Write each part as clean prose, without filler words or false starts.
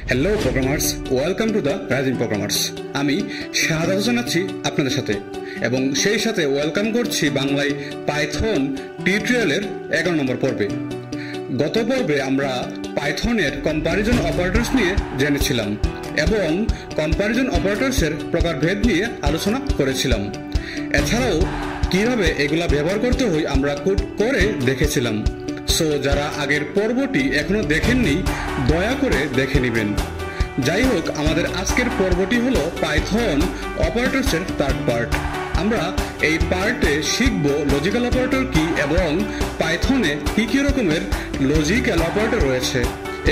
Hello programmers, welcome to the rising programmers. আমি শাহাদাত হোসেন আছি আপনাদের সাথে, এবং সেই সাথে ওয়েলকাম করছি বাংলায় পাইথন টিউটোরিয়ালের 11 নম্বর পর্বে। গত পর্বে আমরা পাইথনের কম্পারিজন অপারেটরস নিয়ে জেনেছিলাম এবং কম্পারিজন অপারেটরসের প্রকারভেদ নিয়ে আলোচনা করেছিলাম। এছাড়াও কিভাবে এগুলা ব্যবহার করতে হয় আমরা কোড করে দেখেছিলাম। সো যারা আগের পর্বটি এখনো দেখেননি দয়া করে দেখে নেবেন। যাই হোক, আমাদের আজকের পর্বটি হলো পাইথন অপারেটরসের থার্ড পার্ট। আমরা এই পার্টে শিখব লজিক্যাল অপারেটর কি এবং পাইথনে কি কি রকমের লজিক্যাল অপারেটর রয়েছে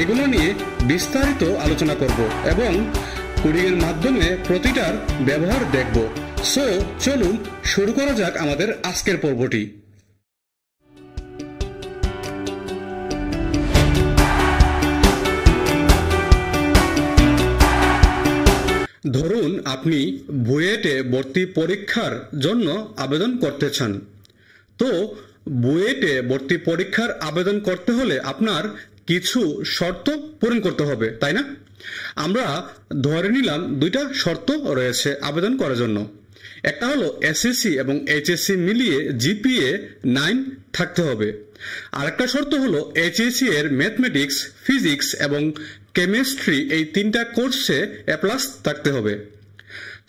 এগুলো নিয়ে বিস্তারিত আলোচনা করব এবং কোডিংয়ের মাধ্যমে প্রতিটার ব্যবহার দেখব। সো চলুন শুরু করা যাক আমাদের আজকের পর্বটি। ধরুন আপনি বুয়েটে ভর্তি পরীক্ষার জন্য আবেদন করতে চান। তো বুয়েটে ভর্তি পরীক্ষার আবেদন করতে হলে আপনার কিছু শর্ত পূরণ করতে হবে, তাই না? আমরা ধরে নিলাম দুইটা শর্ত রয়েছে আবেদন করার জন্য। একটা হলো এসএসসি এবং এইচএসসি মিলিয়ে জিপিএ 9 থাকতে হবে। আরেকটা শর্ত হলো এইচএসসি এর ম্যাথমেটিক্স, ফিজিক্স এবং কেমিস্ট্রি এই তিনটা কোর্সে এ+ থাকতে হবে।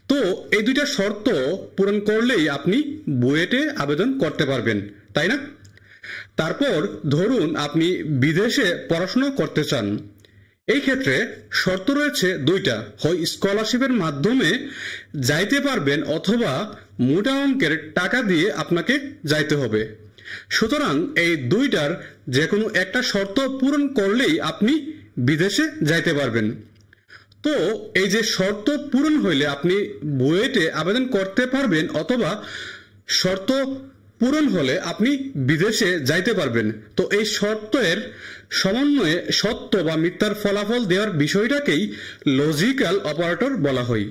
তো এই দুইটা শর্ত পূরণ করলেই আপনি বুয়েটে আবেদন করতে পারবেন, তাই না? তারপর ধরুন আপনি বিদেশে পড়াশোনা করতে চান। এই ক্ষেত্রে শর্ত রয়েছে দুইটা, হয় স্কলারশিপের মাধ্যমে যাইতে পারবেন অথবা মোটা অঙ্কের টাকা দিয়ে আপনাকে যাইতে হবে। সুতরাং এই দুইটার যে কোনো একটা শর্ত পূরণ করলেই আপনি বিদেশে যাইতে পারবেন। তো এই যে শর্ত পূরণ হইলে আপনি বুয়েটে আবেদন করতে পারবেন অথবা শর্ত পূরণ হলে আপনি বিদেশে যাইতে পারবেন। তো এই শর্তের সমন্বয়ে সত্য বা মিথ্যার ফলাফল দেওয়ার বিষয়টাকেই লজিক্যাল অপারেটর বলা হয়।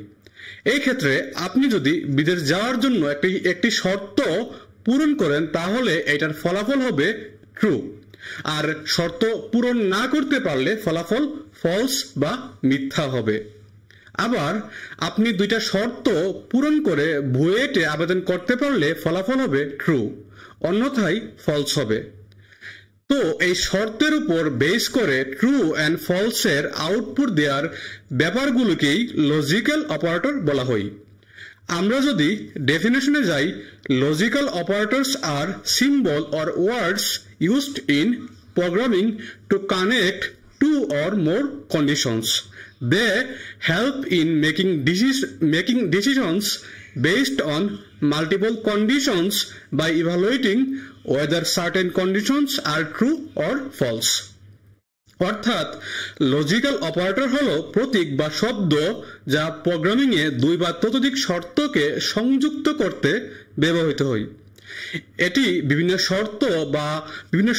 এই ক্ষেত্রে আপনি যদি বিদেশ যাওয়ার জন্য একটি শর্ত পূরণ করেন তাহলে এটার ফলাফল হবে ট্রু, আর শর্ত পূরণ না করতে পারলে ফলাফল ফলস বা মিথ্যা হবে। আবার আপনি দুইটা শর্ত পূরণ করে বুয়েটে আবেদন করতে পারলে ফলাফল হবে ট্রু, অন্যথায় ফলস হবে। তো এই শর্তের উপর বেস করে ট্রু অ্যান্ড ফলসের আউটপুট দেওয়ার ব্যাপারগুলোকেই লজিক্যাল অপারেটর বলা হয়। আমরা যদি ডেফিনেশনে যাই, লজিক্যাল অপারেটরস আর symbol or words used in programming to connect two or more conditions. They help in making decisions based on multiple conditions by evaluating whether certain conditions are true or false. অর্থাৎ logical operator হলো প্রতীক বা শব্দ যা প্রোগ্রামিংয়ে দুই বা ততোধিক শর্তকে সংযুক্ত করতে ব্যবহৃত হয়। এটি বিভিন্ন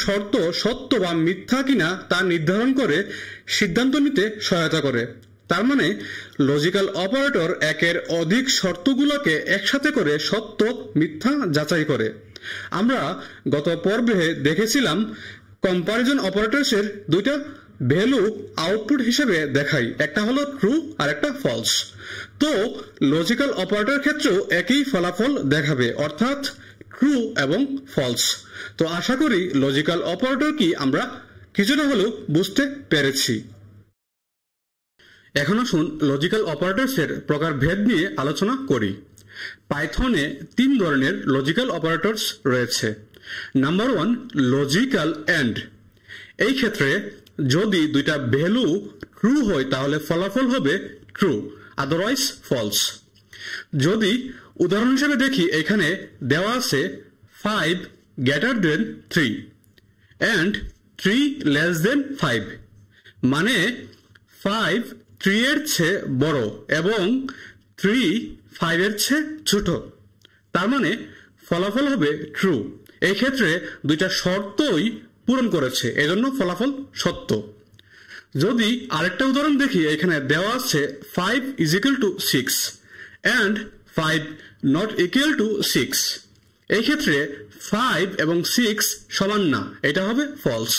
শর্ত সত্য বা মিথ্যা কিনা তা নির্ধারণ করে সিদ্ধান্ত নিতে সহায়তা করে। তার মানে লজিক্যাল অপারেটর একের অধিক শর্তগুলোকে একসাথে করে সত্য মিথ্যা যাচাই করে। আমরা গত পর্বে দেখেছিলাম কম্পারিজন অপারেটরসের দুইটা ভ্যালু আউটপুট হিসেবে দেখাই, একটা হলো ট্রু আর একটা ফলস। তো লজিক্যাল অপারেটর ক্ষেত্রেও একই ফলাফল দেখাবে, অর্থাৎ ট্রু এবং ফলস। তো আশা করি লজিক্যাল অপারেটর কি আমরা কিছুটা হলেও বুঝতে পেরেছি। এখন আসুন লজিক্যাল অপারেটরসের প্রকারভেদ নিয়ে আলোচনা করি। পাইথনে 3 ধরনের লজিক্যাল অপারেটরস রয়েছে। Number 1, logical and. এই ক্ষেত্রে যদি দুইটা ভ্যালু ট্রু হয় তাহলে ফলাফল হবে ট্রু, আদারওয়াইজ ফলস। যদি উদাহরণ হিসেবে দেখি, এখানে দেওয়া আছে 5 greater than 3 and 3 less than 5, মানে 5 3 এর চেয়ে বড় এবং 3 5 এর চেয়ে ছোট। তার মানে ফলাফল হবে ট্রু। এই ক্ষেত্রে দুইটা শর্তই পূরণ করেছে, এজন্য ফলাফল সত্য। যদি আরেকটা উদাহরণ দেখি, এখানে দেওয়া আছে 5 = 6 and 5 not equal to 6। এই ক্ষেত্রে 5 এবং 6 সমান না, এটা হবে ফলস।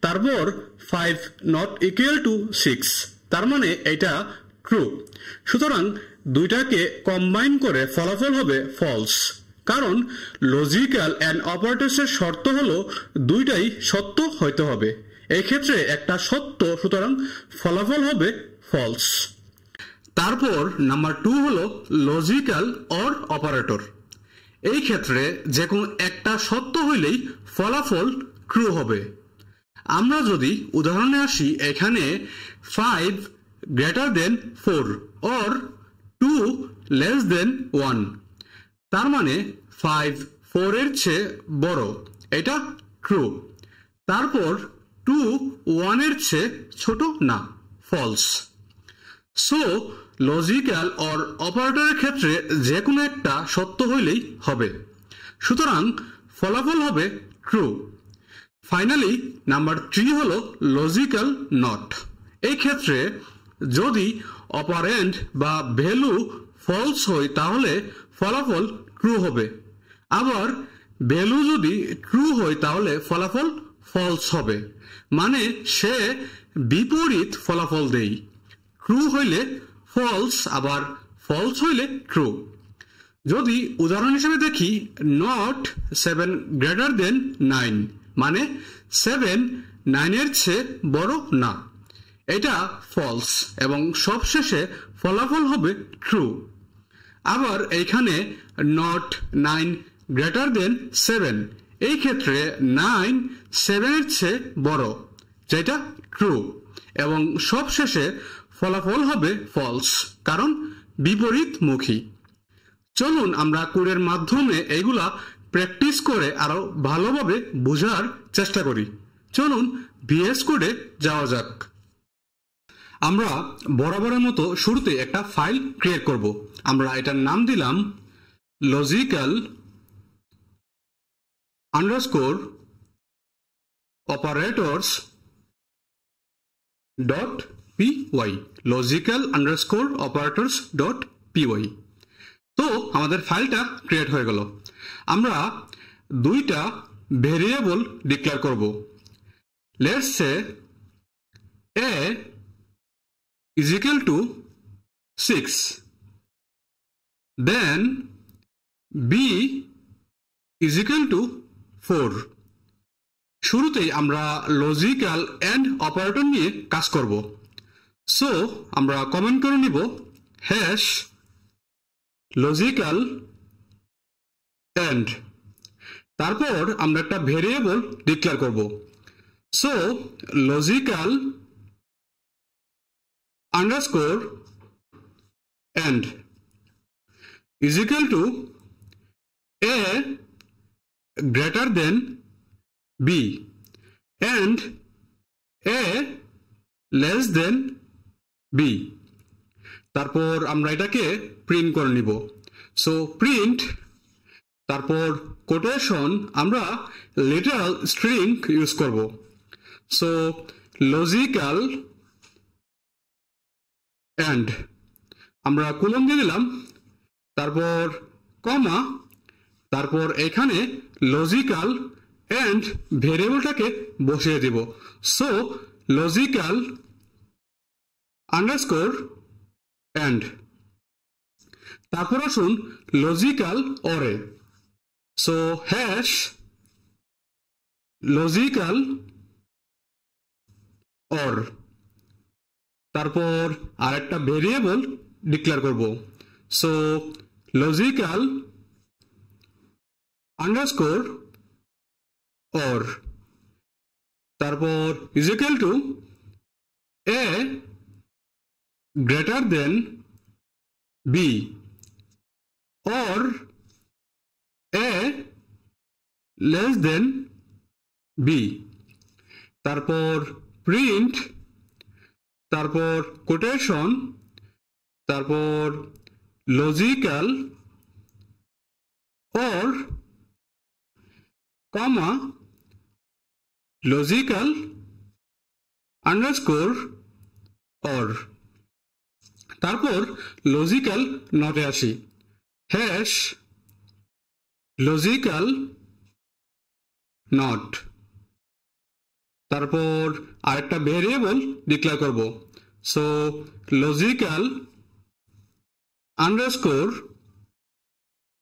তারপর 5 not equal to 6, তার মানে এটা ট্রু। সুতরাং দুইটাকে কম্বাইন করে ফলাফল হবে ফলস, কারণ লজিক্যাল অ্যান্ড অপারেটরসের শর্ত হলো দুইটাই সত্য হইতে হবে। এই ক্ষেত্রে একটা সত্য, সুতরাং ফলাফল হবে ফলস। তারপর নাম্বার 2 হলো লজিক্যাল অর অপারেটর। এই ক্ষেত্রে যে কোনো একটা সত্য হইলেই ফলাফল ট্রু হবে। আমরা যদি উদাহরণে আসি, এখানে 5 greater than 4 or 2 less than 1, তার মানে 5 4 এর চেয়ে বড়, এটা ট্রু। তারপর 2 1 এর চেয়ে ছোট না, ফলস। সো লজিক্যাল অর অপারেটরের ক্ষেত্রে যে কোনো একটা সত্য হইলেই হবে, সুতরাং ফলাফল হবে ট্রু। ফাইনালি নাম্বার 3 হলো লজিক্যাল নট। এই ক্ষেত্রে যদি অপারেন্ড বা ভ্যালু ফলস হয় তাহলে ফলাফল ট্রু হবে, আবার ভ্যালু যদি ট্রু হয় তাহলে ফলাফল ফলস হবে। মানে সে বিপরীত ফলাফল দেয়, ট্রু হইলে ফলস, আবার ফলস হইলে ট্রু। যদি উদাহরণ হিসেবে দেখি, নট 7 গ্রেটার দেন 9, মানে 7 9 এর চেয়ে বড় না, এটা ফলস এবং সবশেষে ফলাফল হবে ট্রু। আবার এইখানে নট 9 গ্রেটার দেন 7, এই ক্ষেত্রে 9 7 এর চেয়ে বড়, যেটা ট্রু, এবং সবশেষে ফলাফল হবে ফলস, কারণ বিপরীতমুখী। চলুন আমরা কোডের মাধ্যমে এগুলা প্র্যাকটিস করে আরো ভালোভাবে বোঝার চেষ্টা করি। চলুন ভিএস কোডে যাওয়া যাক। আমরা বরাবরের মতো শুরুতে একটা ফাইল ক্রিয়েট করব। আমরা এটার নাম দিলাম logical underscore operators dot py, logical underscore operators dot py। তো আমাদের ফাইলটা ক্রিয়েট হয়ে গেল। আমরা দুইটা ভেরিয়েবল ডিক্লেয়ার করব। Let's say a is equal to 6, then b is equal to 4। শুরুতেই আমরা লজিক্যাল এন্ড অপারেটর নিয়ে কাজ করব। সো আমরা কমেন্ট করে নিব হ্যাশ লজিক্যাল এন্ড, তারপর আমরা একটা ভেরিয়েবল ডিক্লেয়ার করব। So logical underscore and is equal to a greater than b and a less than b। তারপর আমরা এটাকে প্রিন্ট করে নিব। সো প্রিন্ট, তারপর কোটেশন, আমরা লিটারাল স্ট্রিং ইউজ করব। সো লজিক্যাল এন্ড, আমরা কোলন দিয়ে দিলাম, তারপর কমা, তারপর এখানে লজিক্যাল এন্ড ভেরিয়েবলটাকে বসিয়ে দিব। সো লজিক্যাল আন্ডারস্কোর এন্ড, তারপর আসুন লজিক্যাল অরে। সো হ্যাশ লজিক্যাল অর, তারপর আরেকটা ভেরিয়েবল ডিক্লেয়ার করব। সো লজিক্যাল আন্ডারস্কোর অর, তারপর is equal to A greater than B or A less than B. তারপর প্রিন্ট, তারপর কোটেশন, তারপর logical or comma logical underscore or, তারপর logical নটে আসি। হ্যাশ লজিক্যাল নট, তারপর আরেকটা ভেরিয়েবল ডিক্লেয়ার করব। So logical underscore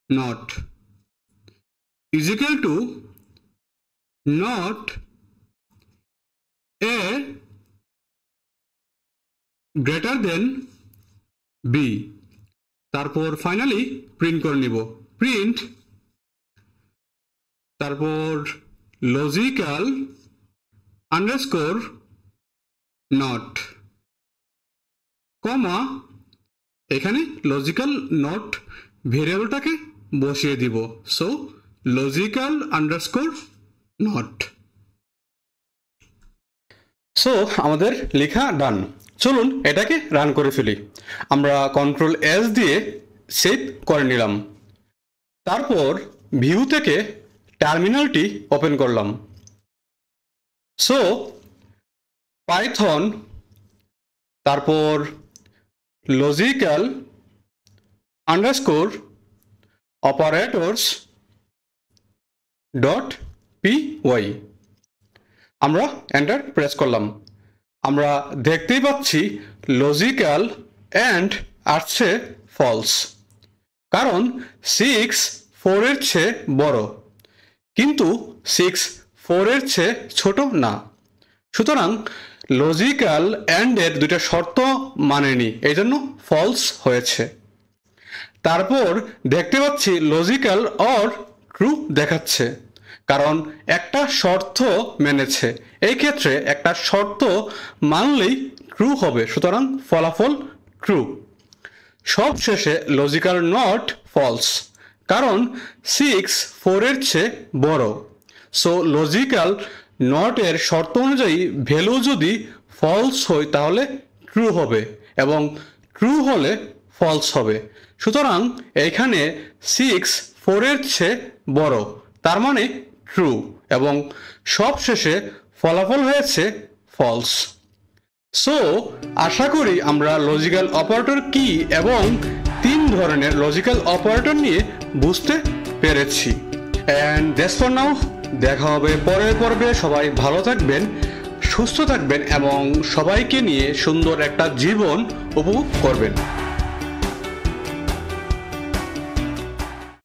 not is equal to not a greater than b তারপর ফাইনালি প্রিন্ট করে নিব প্রিন্ট তারপর লজিক্যাল আন্ডারস্কোর নট কমা এখানে লজিক্যাল নট ভেরিয়েবলটাকে বসিয়ে দিব so logical underscore not so আমাদের লেখা ডান চলুন এটাকে রান করে ফেলি আমরা কন্ট্রোল এস দিয়ে সেভ করে নিলাম তারপর ভিউ থেকে টার্মিনালটি ওপেন করলাম সো পাইথন তারপর logical underscore operators dot P Y আমরা এন্টার প্রেস করলাম আমরা দেখতেই পাচ্ছি লজিক্যাল অ্যান্ড আসছে ফলস কারণ 6 4 এর চেয়ে বড় কিন্তু 6 4 এর চেয়ে ছোট না সুতরাং লজিক্যাল অ্যান্ড এর দুটো শর্ত মানেনি এইজন্য ফলস হয়েছে তারপর দেখতে পাচ্ছি লজিক্যাল অর ট্রু দেখাচ্ছে কারণ একটা শর্ত মেনেছে এই ক্ষেত্রে একটা শর্ত মানলেই ট্রু হবে সুতরাং ফলাফল ট্রু সবশেষে লজিক্যাল নট ফলস কারণ 6 4 এর চেয়ে বড় সো লজিক্যাল নট এর শর্ত অনুযায়ী ভ্যালু যদি ফলস হয় তাহলে ট্রু হবে এবং ট্রু হলে ফলস হবে সুতরাং এখানে 6 4 এর চেয়ে বড় তার মানে ট্রু এবং সবশেষে ফলাফল হয়েছে ফলস সো আশা করি আমরা লজিক্যাল অপারেটর কি এবং 3 ধরনের লজিক্যাল অপারেটর নিয়ে বুঝতে পেরেছি এন্ড দ্যাটস ফর নাও দেখা হবে পরের পর্বে সবাই ভালো থাকবেন সুস্থ থাকবেন এবং সবাইকে নিয়ে সুন্দর একটা জীবন উপভোগ করবেন